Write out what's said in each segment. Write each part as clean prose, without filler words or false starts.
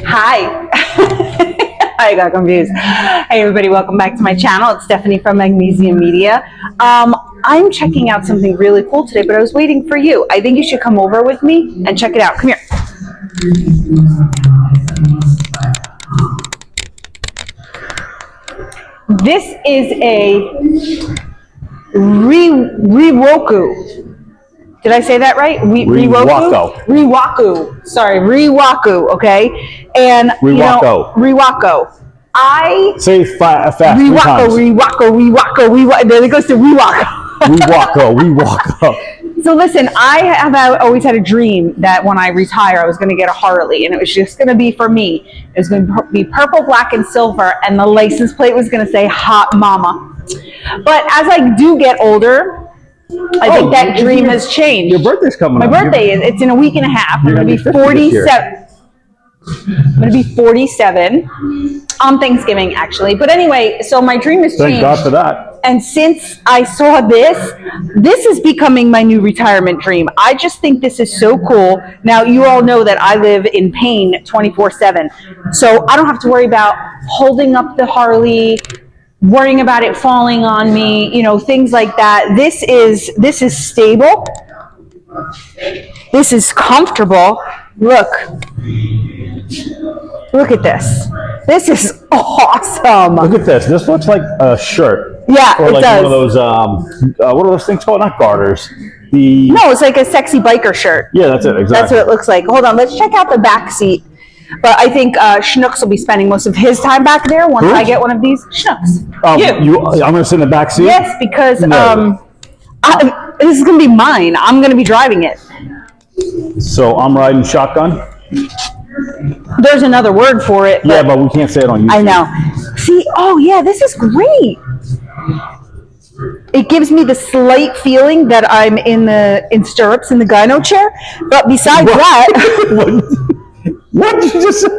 Hi. I got confused. Hey everybody, welcome back to my channel. It's Stephanie from Magnesium Media. I'm checking out something really cool today, but I was waiting for you. I think you should come over with me and check it out. Come here. This is a Rewaco. Did I say that right? Rewaco. Rewaco. Sorry, Rewaco. Okay, and Rewaco. Rewaco. Say it fast. Rewaco. Then it goes to Rewaco. Rewaco. So listen, I have always had a dream that when I retire, I was going to get a Harley, and it was just going to be for me. It was going to be purple, black, and silver, and the license plate was going to say "Hot Mama." But as I do get older, I think that dream has changed. Your birthday's coming up. My birthday it's in a week and a half. I'm going to be 47. I'm going to be 47 on Thanksgiving, actually. But anyway, so my dream has changed. Thank God for that. And since I saw this is becoming my new retirement dream. I just think this is so cool. Now, you all know that I live in pain 24/7. So I don't have to worry about holding up the Harley, worrying about it falling on me, things like that. This is stable. This is comfortable. Look at this. This is awesome. Look at this. This looks like a shirt. Yeah, or it like does. One of those, what are those things called? Not garters. No, it's like a sexy biker shirt. Yeah, that's it. Exactly. That's what it looks like. Hold on, let's check out the back seat. But I think Schnooks will be spending most of his time back there once I get one of these. Schnooks. I'm going to sit in the back seat? Yes, because No. this is going to be mine. I'm going to be driving it. So I'm riding shotgun? There's another word for it. Yeah, but we can't say it on YouTube. I know. See, oh yeah, this is great. It gives me the slight feeling that I'm in stirrups in the gyno chair. But besides that... What did you just say?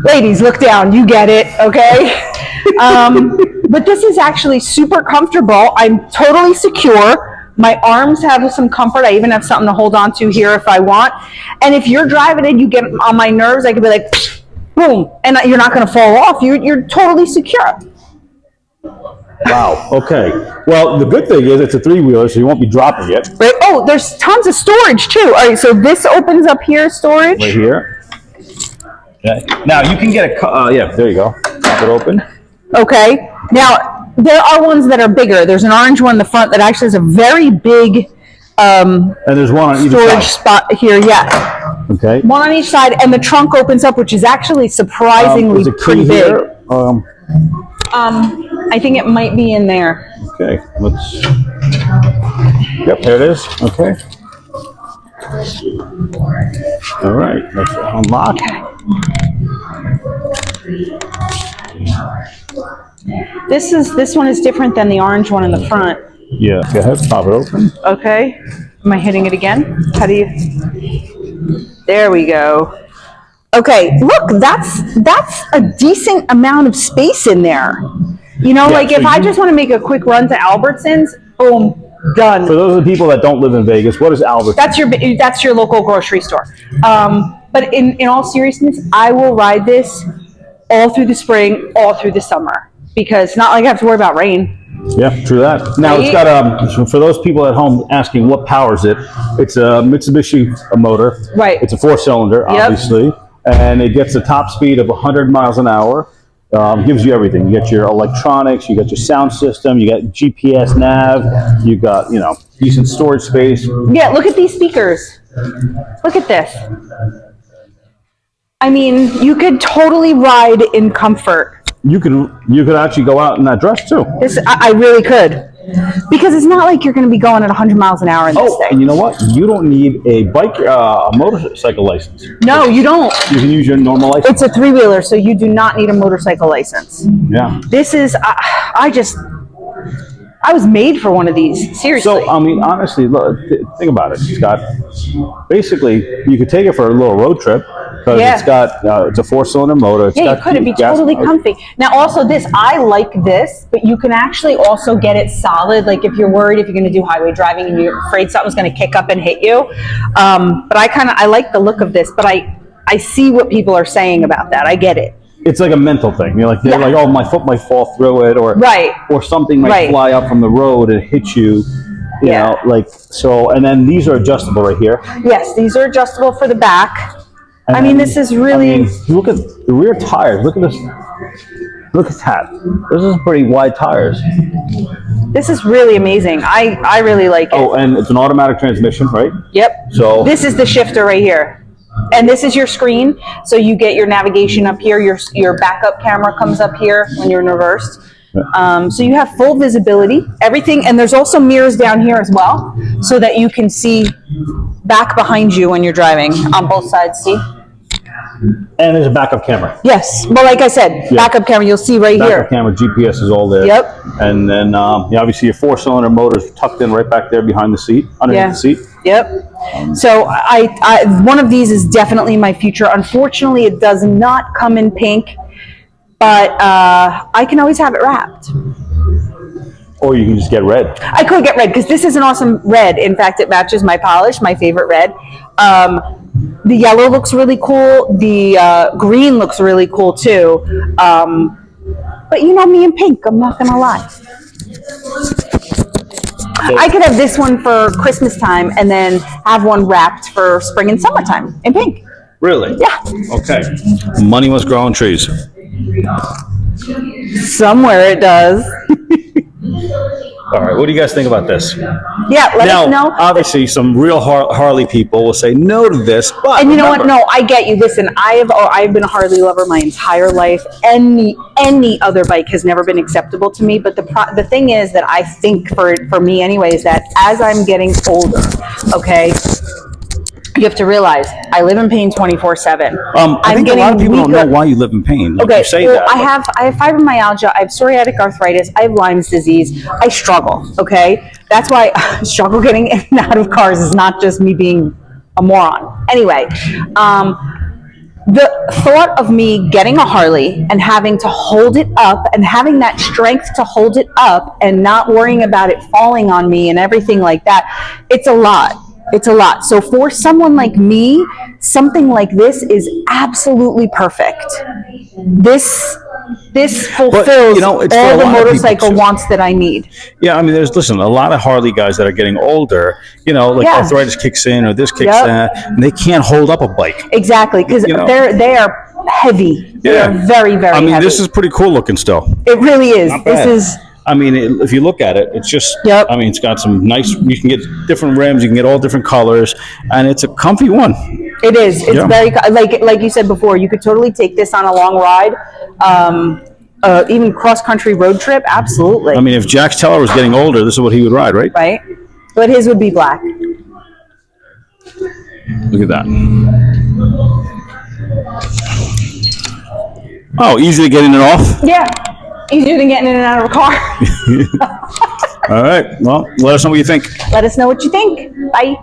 Ladies, look down. You get it, okay? But this is actually super comfortable. I'm totally secure. My arms have some comfort. I even have something to hold on to here if I want. And if you're driving and you get on my nerves, I could be like, boom, and you're not going to fall off. You're totally secure. Wow. Okay. Well, the good thing is it's a three-wheeler, so you won't be dropping it. Right. Oh, there's tons of storage too. All right. So this opens up here, storage. Right here. Okay. Now you can get a. Yeah. There you go. Pop it open. Okay. Now there are ones that are bigger. There's an orange one in the front that actually has a very big. And there's one on either storage side. spot here. Yeah. Okay. One on each side, and the trunk opens up, which is actually surprisingly is it pretty big. here? I think it might be in there. Okay, let's. Yep, there it is. Okay. All right, let's unlock. This one is different than the orange one in the front. Yeah, go ahead, pop it open. Okay. Am I hitting it again? How do you? There we go. Okay, look, that's a decent amount of space in there. Like if I just want to make a quick run to Albertsons, boom, done. For those of the people that don't live in Vegas, what is Albertsons? That's your local grocery store. But in all seriousness, I will ride this all through the spring, all through the summer, because it's not like I have to worry about rain. Yeah, true that. Now it's got for those people at home asking what powers it, it's a Mitsubishi motor. Right. It's a 4-cylinder, obviously, and it gets a top speed of 100 miles an hour. Gives you everything. You get your electronics, you got your sound system, you got GPS nav, you got decent storage space. Yeah, look at these speakers. Look at this. I mean, you could totally ride in comfort. You could actually go out in that dress too. I really could. Because it's not like you're going to be going at 100 miles an hour in this thing. And you know what? You don't need a motorcycle license. No, you don't. You can use your normal license. It's a three-wheeler, so you do not need a motorcycle license. Yeah. This is, I was made for one of these, seriously. So, I mean, honestly, look, think about it. It's got, basically, you could take it for a little road trip. because Yeah. it's got it's a 4-cylinder motor. It's Yeah, got you could. It'd be gas- totally comfy. Now, also this, I like this, but you can actually also get it solid. Like if you're worried if you're going to do highway driving and you're afraid something's going to kick up and hit you. But I like the look of this, but I see what people are saying about that. I get it. It's like a mental thing. You're like, they're Yeah. like, oh, my foot might fall through it, or Right. or something might Right. fly up from the road and hit you. You Yeah. know, like so. And then these are adjustable right here. Yes, these are adjustable for the back. And I mean, then- this is really. I mean, you look at the rear tires. Look at this. Look at that. This is pretty wide tires. This is really amazing. I really like it. Oh, and it's an automatic transmission, right? Yep. So This is the shifter right here. And this is your screen. So you get your navigation up here. Your backup camera comes up here when you're in reverse. So you have full visibility, everything. And there's also mirrors down here as well, so that you can see back behind you when you're driving on both sides. See? and there's a backup camera. Yes. Well, like I said, Yeah. backup camera, you'll see right Backup here. camera, GPS is all there. Yep. And then yeah, obviously your 4-cylinder motor is tucked in right back there behind the seat, underneath Yeah. the seat. Yep. So I one of these is definitely my future. Unfortunately, it does not come in pink, but I can always have it wrapped. Or you can just get red. I could get red because this is an awesome red. In fact, it matches my polish, my favorite red. The yellow looks really cool. The green looks really cool too. But you know me in pink, I'm not gonna lie. I could have this one for Christmas time and then have one wrapped for spring and summertime in pink. Really? Yeah. Okay. Money must grow on trees. Somewhere it does. All right. What do you guys think about this? Yeah, let us Now, know. obviously, some real Harley people will say no to this, but And you know what? remember- No, I get you. Listen, I've been a Harley lover my entire life. Any other bike has never been acceptable to me. But the thing is that I think for me anyway is that as I'm getting older, okay, you have to realize I live in pain 24/7. I think a lot of people don't know why you live in pain. Like, Okay, you say well, that. I have fibromyalgia, I have psoriatic arthritis, I have Lyme's disease. I struggle, okay? That's why I struggle getting in and out of cars is not just me being a moron. Anyway, the thought of me getting a Harley and having to hold it up and having that strength to hold it up and not worrying about it falling on me and everything like that, it's a lot. It's a lot. So for someone like me, something like this is absolutely perfect. This fulfills you know, it's for a all the lot of people, motorcycle too. wants that I need. Yeah, I mean, listen, a lot of Harley guys that are getting older, you know, like Yeah. arthritis kicks in or this kicks Yep. in, and they can't hold up a bike. Exactly, because You know. they are heavy. They Yeah. are very, very I mean, heavy. this is pretty cool looking still. It really is. Not This bad. is. I mean, if you look at it, it's just, Yep. I mean, it's got some nice, you can get different rims, you can get all different colors, and it's a comfy one. It is. It's Yeah. very like you said before. You could totally take this on a long ride, even cross country road trip. Absolutely. I mean, if Jax Teller was getting older, this is what he would ride, right? Right. But his would be black. Look at that. Oh, easy to get in and off? Yeah. Easier than getting in and out of a car. All right. Well, let us know what you think. Let us know what you think. Bye.